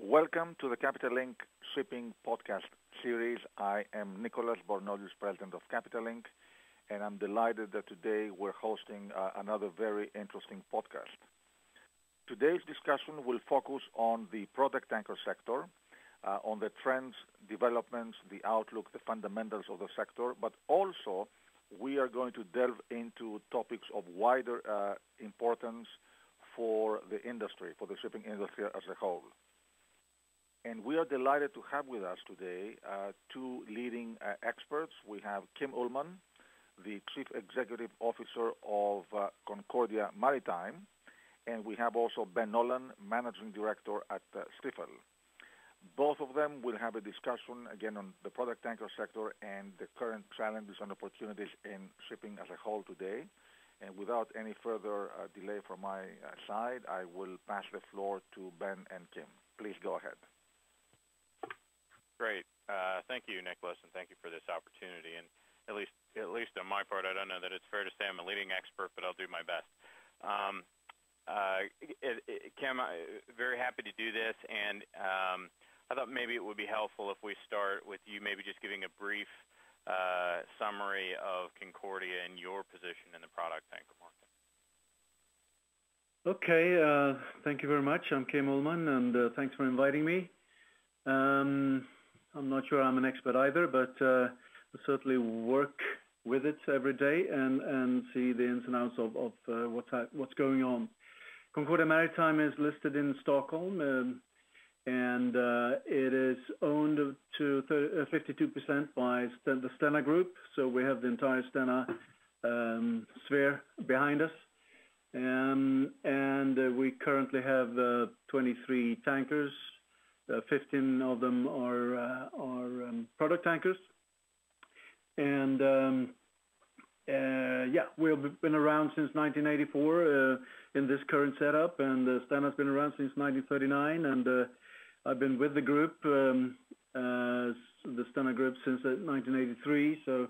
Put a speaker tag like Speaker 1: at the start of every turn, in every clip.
Speaker 1: Welcome to the Capital Link Shipping Podcast series. I am Nicholas Bornolius, President of Capital Link, and I'm delighted that today we're hosting another very interesting podcast. Today's discussion will focus on the product tanker sector, on the trends, developments, the outlook, the fundamentals of the sector, but also we are going to delve into topics of wider importance for the industry, for the shipping industry as a whole. And we are delighted to have with us today two leading experts. We have Kim Ullman, the Chief Executive Officer of Concordia Maritime, and we have also Ben Nolan, Managing Director at Stifel. Both of them will have a discussion, again, on the product tanker sector and the current challenges and opportunities in shipping as a whole today. And without any further delay from my side, I will pass the floor to Ben and Kim. Please go ahead.
Speaker 2: Great. Thank you, Nicholas, and thank you for this opportunity. And at least on my part, I don't know that it's fair to say I'm a leading expert, but I'll do my best. Kim, very happy to do this, and I thought maybe it would be helpful if we start with you maybe just giving a brief summary of Concordia and your position in the product tanker market.
Speaker 3: Okay, thank you very much. I'm Kim Ullman, and thanks for inviting me. I'm not sure I'm an expert either, but I certainly work with it every day and see the ins and outs of what's going on. Concordia Maritime is listed in Stockholm, and it is owned to 52% by the Stena Group. So we have the entire Stena sphere behind us, and we currently have 23 tankers. 15 of them are product tankers, and we've been around since 1984 in this current setup, and Stena's been around since 1939, and I've been with the group, the Stena Group, since 1983. So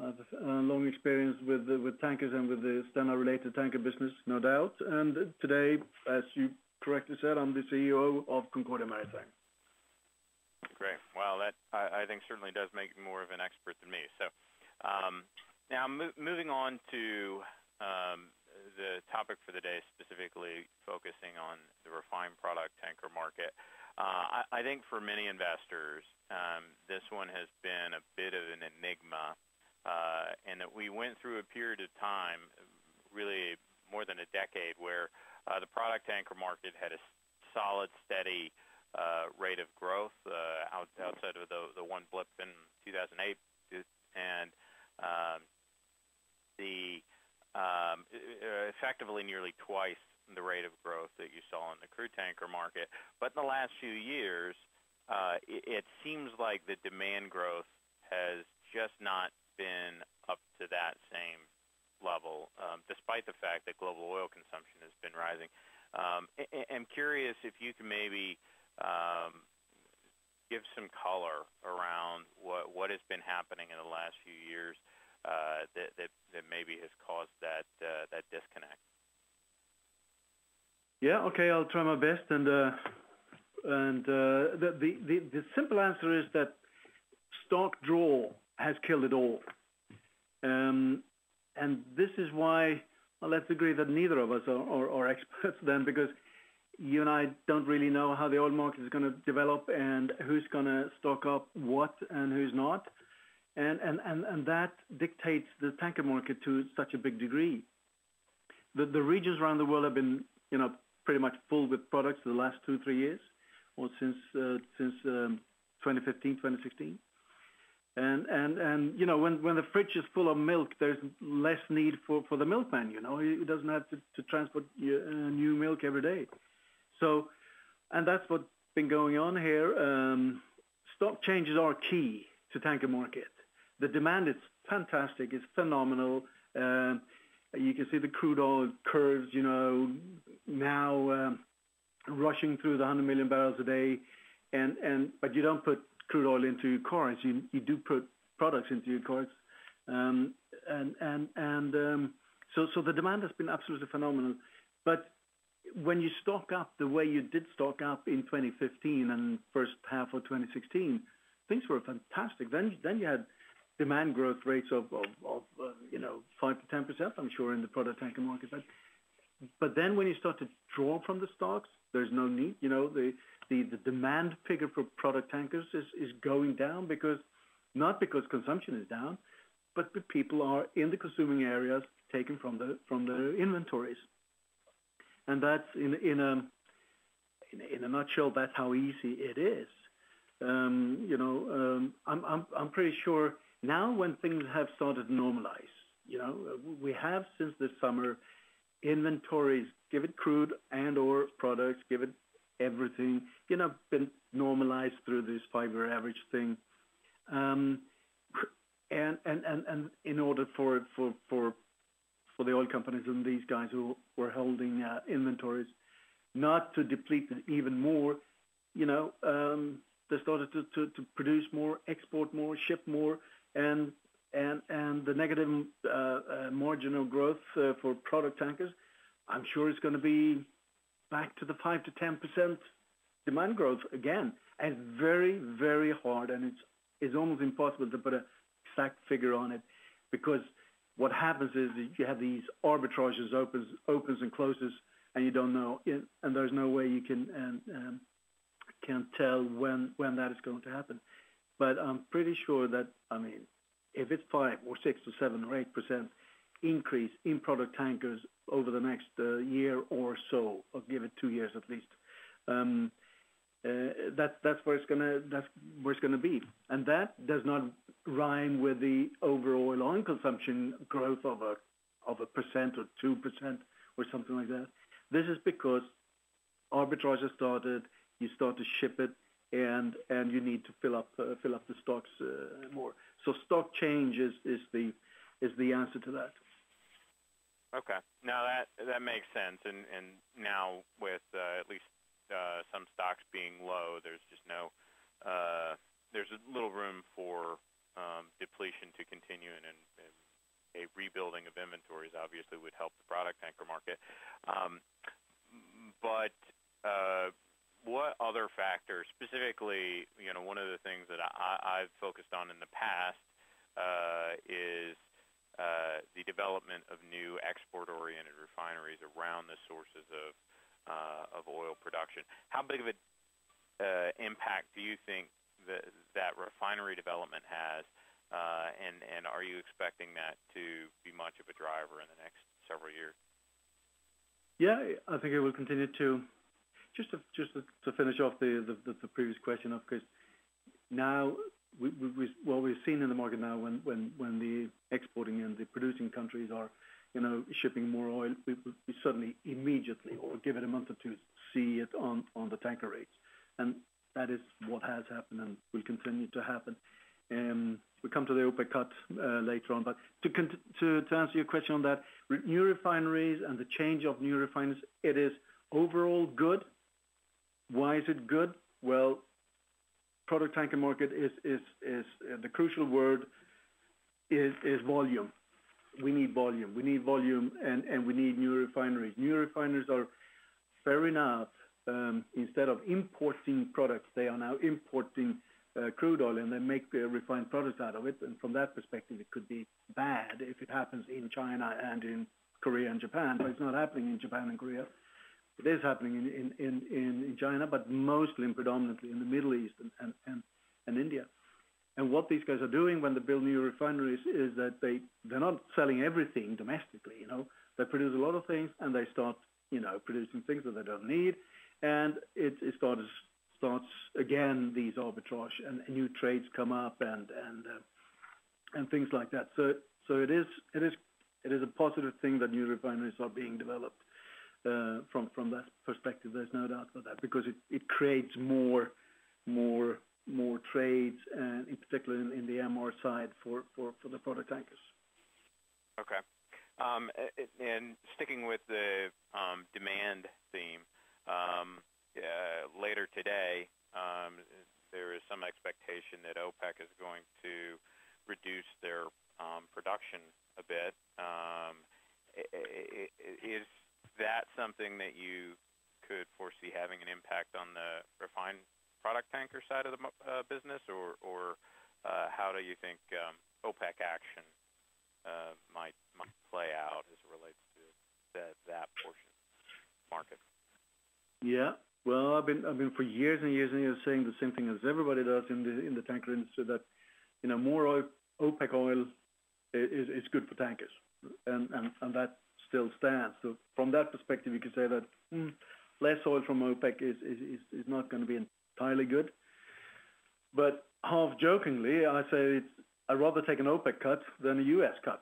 Speaker 3: I've a long experience with tankers and with the Stena-related tanker business, no doubt. And today, as you correctly said, I'm the CEO of Concordia Maritime.
Speaker 2: Great. Well, that I think certainly does make you more of an expert than me. So now moving on to the topic for the day, specifically focusing on the refined product tanker market. I think for many investors, this one has been a bit of an enigma, and that we went through a period of time, really more than a decade, where the product tanker market had a solid, steady rate of growth outside of the one blip in 2008, and effectively nearly twice the rate of growth that you saw in the crude tanker market. But in the last few years, it seems like the demand growth has just not been up to that same level, despite the fact that global oil consumption has been rising. I'm curious if you can maybe give some color around what has been happening in the last few years that maybe has caused that disconnect.
Speaker 3: Yeah, okay, I'll try my best, and the simple answer is that stock draw has killed it all. And this is why, well, let's agree that neither of us are experts then, because you and I don't really know how the oil market is going to develop and who's going to stock up what and who's not. And that dictates the tanker market to such a big degree. The regions around the world have been, pretty much full with products for the last 2-3 years, or since 2015, 2016. And when the fridge is full of milk, there's less need for the milkman. He doesn't have to transport new milk every day. So, and that's what's been going on here. Stock changes are key to tanker market. The demand is fantastic. It's phenomenal. You can see the crude oil curves, now rushing through the 100 million barrels a day, but you don't put crude oil into your cars. You do put products into your cars, so the demand has been absolutely phenomenal. But when you stock up the way you did stock up in 2015 and first half of 2016, things were fantastic. Then you had demand growth rates of 5 to 10%, I'm sure, in the product tanker market. But then when you start to draw from the stocks, there's no need. The demand figure for product tankers is going down not because consumption is down, but the people are in the consuming areas taken from the inventories. And that's in a nutshell. That's how easy it is. I'm pretty sure now when things have started to normalize. We have since this summer inventories, give it crude and or products, give it everything, been normalized through this 5-year average thing, and in order for the oil companies and these guys who were holding inventories not to deplete it even more, they started to produce more, export more, ship more, and the negative marginal growth for product tankers, I'm sure it's going to be back to the 5 to 10% demand growth again, and very, very hard, and it's almost impossible to put an exact figure on it, because what happens is that you have these arbitrages, opens and closes, and you don't know, and there's no way you can tell when that is going to happen. But I'm pretty sure that, if it's 5 or 6 or 7 or 8% increase in product tankers over the next year or so, or give it 2 years at least, that's where it's gonna be, and that does not rhyme with the overall oil consumption growth of a 1% or 2% or something like that. This is because arbitrage has started. You start to ship it, and you need to fill up the stocks more. So stock change is the answer to that.
Speaker 2: Okay, now that makes sense, and now with at least some stocks being low, there's just there's a little room for depletion to continue, and a rebuilding of inventories obviously would help the product tanker market. But what other factors, specifically, one of the things that I've focused on in the past is the development of new export-oriented refineries around the sources of oil production. How big of an impact do you think that refinery development has, and are you expecting that to be much of a driver in the next several years?
Speaker 3: Yeah, I think it will continue to. Just to finish off the previous question, of course, now what we've seen in the market now, when the exporting and the producing countries are, shipping more oil, we suddenly immediately, or give it a month or two, see it on the tanker rates, and that is what has happened and will continue to happen. We'll come to the OPEC cut later on, but to answer your question on that, new refineries and the change of new refineries, it is overall good. Why is it good? Well, product tanker market is the crucial word is volume. We need volume. We need volume, and we need new refineries. New refineries are, fair enough, instead of importing products, they are now importing crude oil, and they make refined products out of it. And from that perspective, it could be bad if it happens in China and in Korea and Japan, but it's not happening in Japan and Korea. It is happening in China, but mostly and predominantly in the Middle East and India. And what these guys are doing when they build new refineries is that they're not selling everything domestically. They produce a lot of things, and they start producing things that they don't need, and it starts again these arbitrage, and new trades come up and things like that. So it is a positive thing that new refineries are being developed. From that perspective, there's no doubt about that, because it creates more trades, and in particular in the MR side for the product tankers.
Speaker 2: Okay, and sticking with the demand theme, later today there is some expectation that OPEC is going to reduce their production a bit. Is that something that you could foresee having an impact on the refined product tanker side of the business, or how do you think OPEC action might play out as it relates to that portion market?
Speaker 3: Yeah. Well, I've been for years and years and years saying the same thing as everybody does in the tanker industry, that more OPEC oil is good for tankers, and that still stands. So from that perspective, you could say that less oil from OPEC is not going to be entirely good. But half jokingly, I say I'd rather take an OPEC cut than a US cut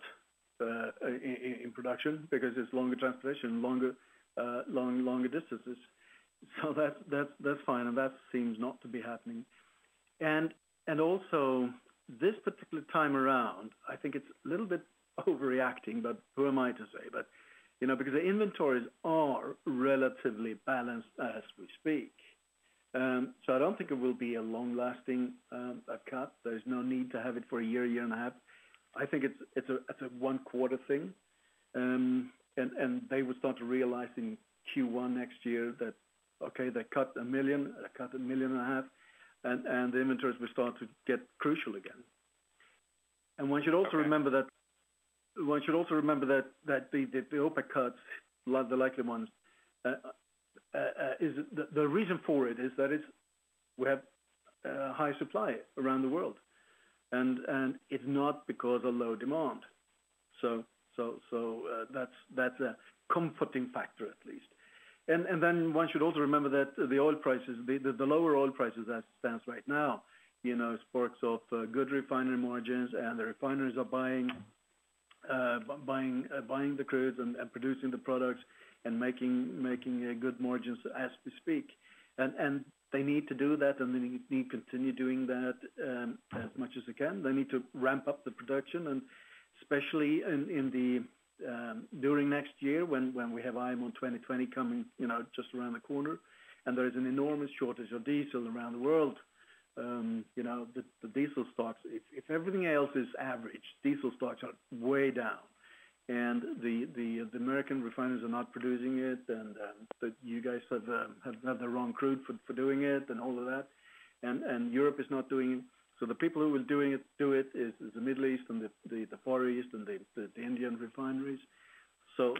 Speaker 3: in production, because it's longer transportation, longer distances. So that's fine, and that seems not to be happening. And also, this particular time around, I think it's a little bit overreacting, but who am I to say? But because the inventories are relatively balanced as we speak, so I don't think it will be a long-lasting cut. There's no need to have it for a year and a half. I think it's a one-quarter thing, and they will start to realize in Q1 next year that, okay, they cut 1 million, they cut 1.5 million, and the inventories will start to get crucial again. And one should also remember that the OPEC cuts, the likely ones, is the reason for it is that we have high supply around the world, and it's not because of low demand. So that's a comforting factor at least. And then one should also remember that the oil prices, the lower oil prices as stands right now, sparks off good refinery margins, and the refineries are buying the crudes and producing the products and making good margins as we speak. And they need to do that, and they need to continue doing that as much as they can. They need to ramp up the production, and especially in the during next year when we have IMO 2020 coming, just around the corner, and there is an enormous shortage of diesel around the world. The diesel stocks, if everything else is average, diesel stocks are way down, and the American refiners are not producing it, and you guys have the wrong crude for doing it, and all of that, and Europe is not doing it. So the people who will do it is the Middle East and the Far East and the Indian refineries. So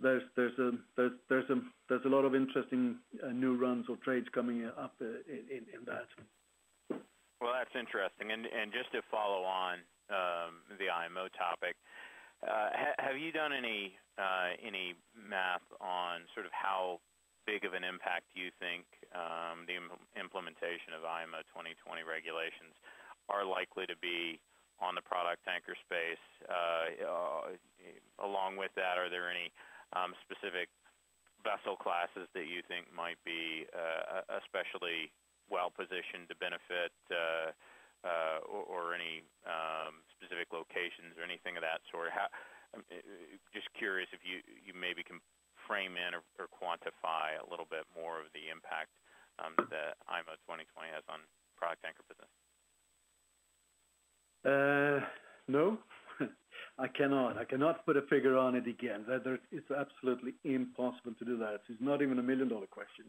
Speaker 3: there's a lot of interesting new runs or trades coming up in that.
Speaker 2: Well, that's interesting. And just to follow on the IMO topic, have you done any math on sort of how big of an impact do you think the implementation of IMO 2020 regulations are likely to be on the product tanker space? Along with that, are there any specific vessel classes that you think might be especially well positioned to benefit, or any specific locations or anything of that sort? Just curious if you maybe can frame in or quantify a little bit more of the impact that IMO 2020 has on product tanker business.
Speaker 3: No, I cannot. I cannot put a figure on it again. It's absolutely impossible to do that. It's not even $1 million question,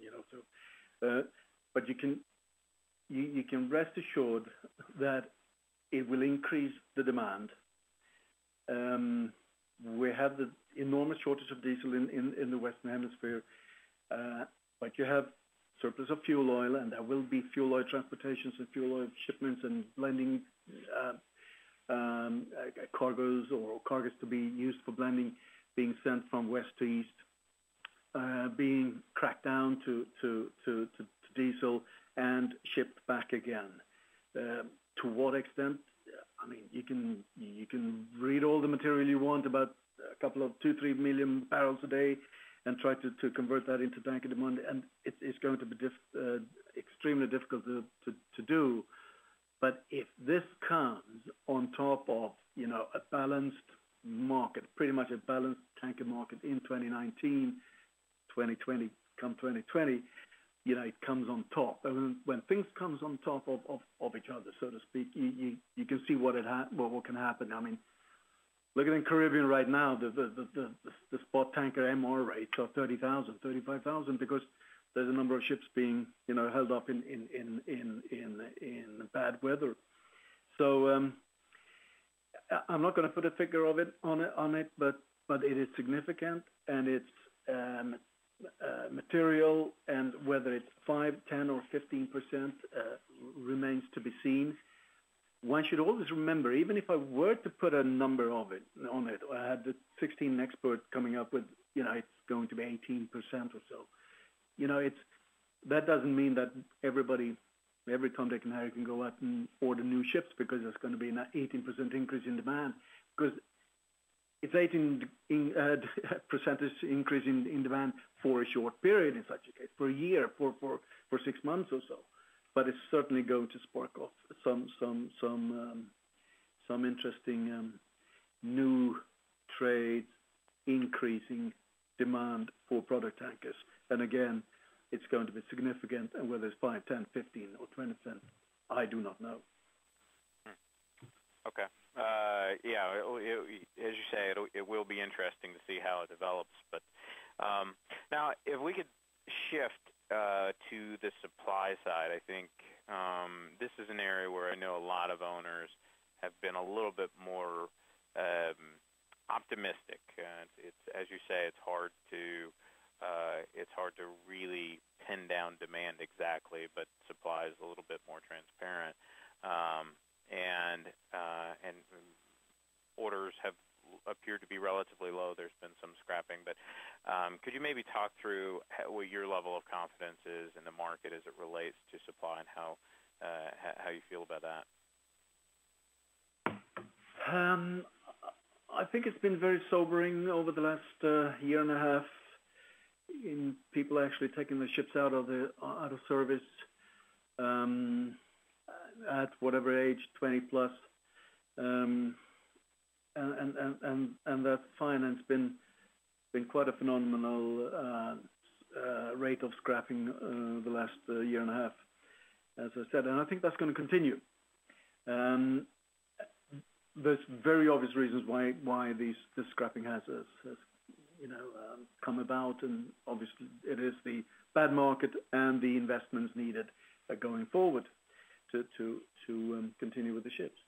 Speaker 3: So, but you can rest assured that it will increase the demand. We have the enormous shortage of diesel in the Western Hemisphere, but you have surplus of fuel oil, and there will be fuel oil transportations and fuel oil shipments and blending cargoes or cargoes to be used for blending being sent from west to east, being cracked down to diesel and shipped back again. To what extent? I mean, you can read all the material you want about a couple of 2-3 million barrels a day and try to convert that into tanker demand, and it's going to be extremely difficult to do. But if this comes on top of a balanced market, pretty much a balanced tanker market in 2019, 2020, come 2020, it comes on top. And when things comes on top of each other, so to speak, you can see what can happen. I mean, Look at the Caribbean right now. The spot tanker MR rates are 30,000, 35,000 because there's a number of ships being held up in bad weather. So I'm not going to put a figure of it on it, but it is significant, and it's material, and whether it's 5, 10, or 15% remains to be seen. One should always remember, even if I were to put a number on it, I had the 16 expert coming up with, it's going to be 18% or so. That doesn't mean that every Tom, Dick, and Harry can go out and order new ships because there's going to be an 18% increase in demand, because it's 18% increase in demand for a short period in such a case, for a year, for 6 months or so. But it's certainly going to spark off some interesting new trades, increasing demand for product tankers. And again, it's going to be significant, and whether it's 5, 10, 15, or 20%, I do not know.
Speaker 2: Okay. Yeah, as you say, it will be interesting to see how it develops. But now, if we could shift to the supply side, I think this is an area where I know a lot of owners have been a little bit more optimistic. It's, as you say, it's hard to really pin down demand exactly, but supply is a little bit more transparent, and orders have appeared to be relatively low. There's been some scrapping, but could you maybe talk through what your level of confidence is in the market as it relates to supply, and how you feel about that?
Speaker 3: I think it's been very sobering over the last year and a half, in people actually taking the ships out of service at whatever age, 20 plus, and that's fine. And it's been quite a phenomenal rate of scrapping the last year and a half, as I said, and I think that's going to continue. There's very obvious reasons why this scrapping has come about, and obviously it is the bad market and the investments needed going forward to continue with the ships.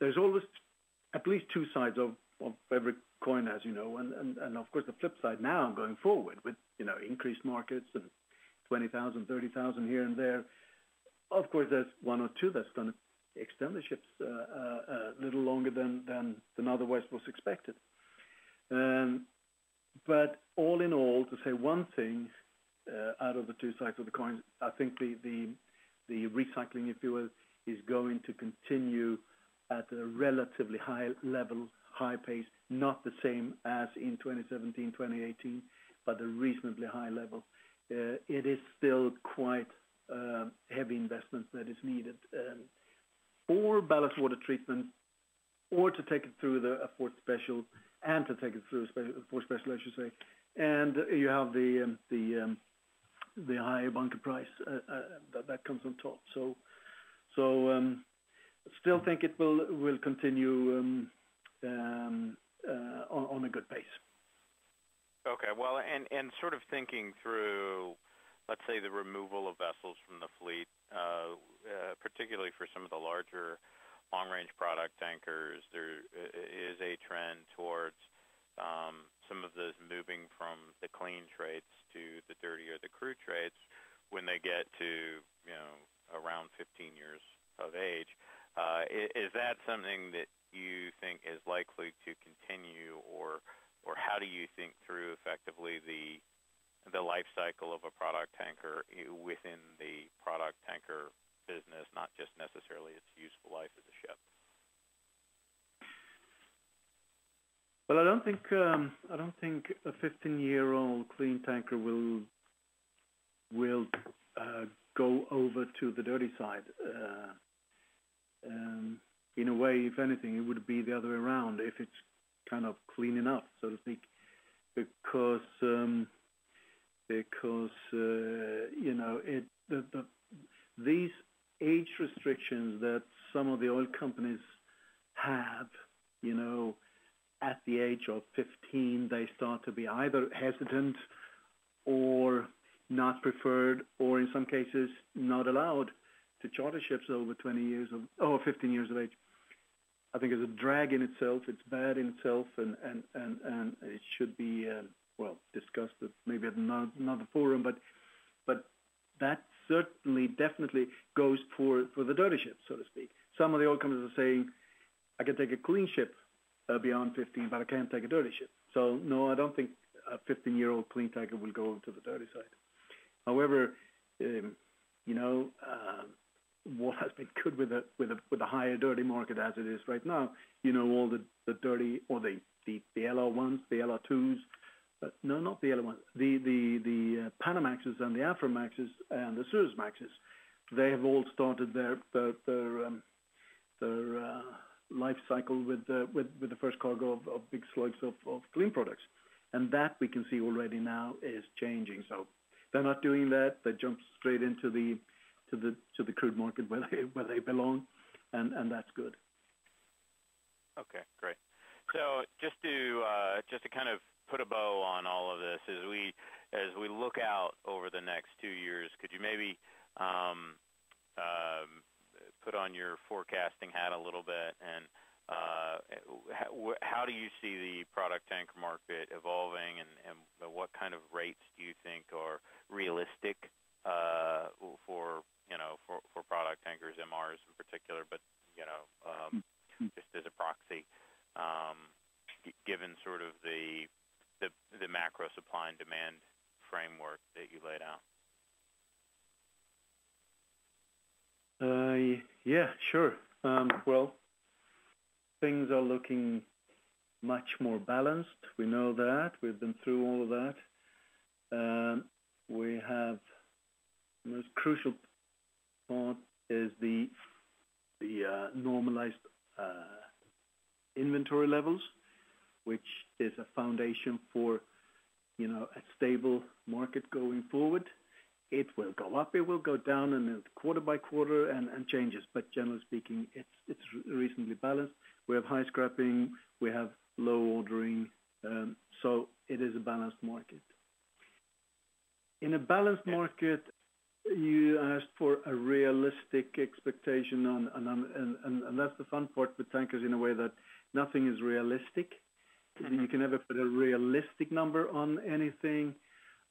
Speaker 3: There's always at least two sides of every coin, as you know, and of course the flip side now going forward with increased markets and 20,000, 30,000 here and there. Of course, there's one or two that's going to extend the ships a little longer than otherwise was expected. But all in all, to say one thing out of the two sides of the coin, I think the recycling, if you will, is going to continue at a relatively high level, high pace, not the same as in 2017, 2018, but a reasonably high level. It is still quite heavy investment that is needed for ballast water treatment, or to take it through a fourth special, and to take it through fourth special, I should say. And you have the higher bunker price that comes on top. So still think it will continue on a good pace.
Speaker 2: Okay, well, and sort of thinking through, let's say, the removal of vessels from the fleet, particularly for some of the larger long-range product tankers, there is a trend towards some of those moving from the clean trades to the dirty or the crude trades when they get to around 15 years of age. Is that something that you think is likely to continue, or how do you think through effectively the life cycle of a product tanker within the product tanker business, not just necessarily its useful life as a ship?
Speaker 3: Well, I don't think a 15-year-old clean tanker will go over to the dirty side. In a way, if anything, it would be the other way around if it's kind of clean enough, so to speak, because these age restrictions that some of the oil companies have at the age of 15, they start to be either hesitant or not preferred, or in some cases not allowed to charter ships over 15 years of age. I think it's a drag in itself. It's bad in itself, and it should be discussed at maybe at another forum. But that definitely goes for the dirty ships, so to speak. Some of the oil companies are saying, I can take a clean ship beyond 15, but I can't take a dirty ship. So no, I don't think a 15-year-old clean tanker will go to the dirty side. However, what has been good with the higher dirty market as it is right now, all the dirty or the LR1s, the LR2s, no, not the LR1s, the Panamaxes and the Aframaxes and the Suezmaxes, they have all started their life cycle with the first cargo of big slugs of clean products, and that we can see already now is changing. So they're not doing that; they jump straight into the crude market where they belong, and that's good.
Speaker 2: Okay, great. So just to kind of put a bow on all of this, as we look out over the next 2 years, could you maybe put on your forecasting hat a little bit, and how do you see the product tanker market evolving, and what kind of rates do you think are realistic for product tankers, MRs in particular, but just as a proxy, given sort of the macro supply and demand framework that you laid out?
Speaker 3: Yeah, sure. Well, things are looking much more balanced. We know that. We've been through all of that. We have the most crucial part is the normalized inventory levels, which is a foundation for a stable market going forward. It will go up, it will go down, and then quarter by quarter and changes. But generally speaking, it's reasonably balanced. We have high scrapping, we have low ordering, so it is a balanced market. In a balanced market, you asked for a realistic expectation and that's the fun part with tankers in a way that nothing is realistic. Mm-hmm. You can never put a realistic number on anything.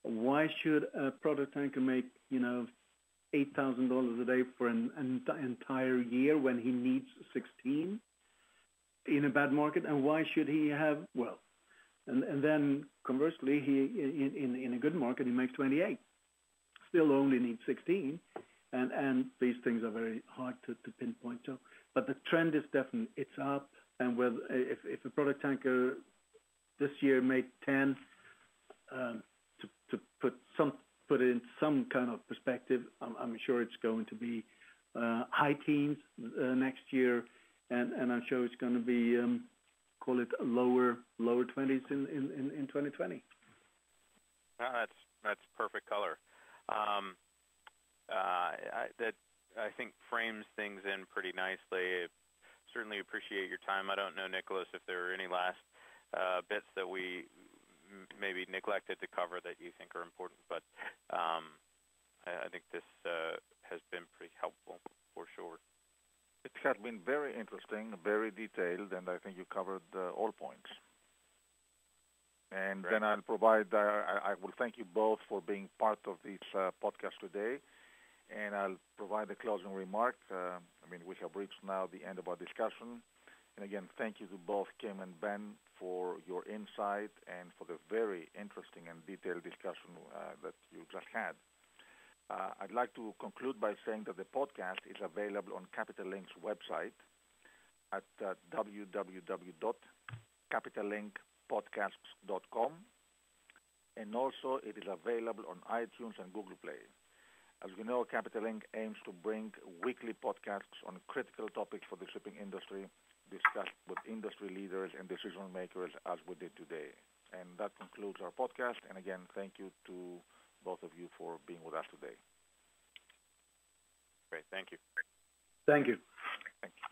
Speaker 3: Why should a product tanker make, $8,000 a day for an entire year when he needs 16 in a bad market? And why should he have, and then conversely, he in a good market, he makes 28. Still only needs 16. And these things are very hard to pinpoint. So, but the trend is definitely, it's up. And if a product tanker this year made 10, to put it in some kind of perspective, I'm sure it's going to be high teens next year, and I'm sure it's going to be call it lower 20s in 2020.
Speaker 2: That's perfect color. That I think frames things in pretty nicely. Certainly appreciate your time. I don't know, Nicholas, if there are any last bits that we maybe neglected to cover that you think are important, but I think this has been pretty helpful for sure.
Speaker 1: It has been very interesting, very detailed, and I think you covered all points. And then I'll provide, I will thank you both for being part of this podcast today, and I'll provide a closing remark. We have reached now the end of our discussion. And again, thank you to both Kim and Ben for your insight and for the very interesting and detailed discussion that you just had. I'd like to conclude by saying that the podcast is available on Capital Link's website at www.capitalinkpodcasts.com, and also it is available on iTunes and Google Play. As we know, Capital Link aims to bring weekly podcasts on critical topics for the shipping industry, discussed with industry leaders and decision makers as we did today. And that concludes our podcast. And again, thank you to both of you for being with us today.
Speaker 2: Great. Thank you.
Speaker 3: Thank you.
Speaker 1: Thank you.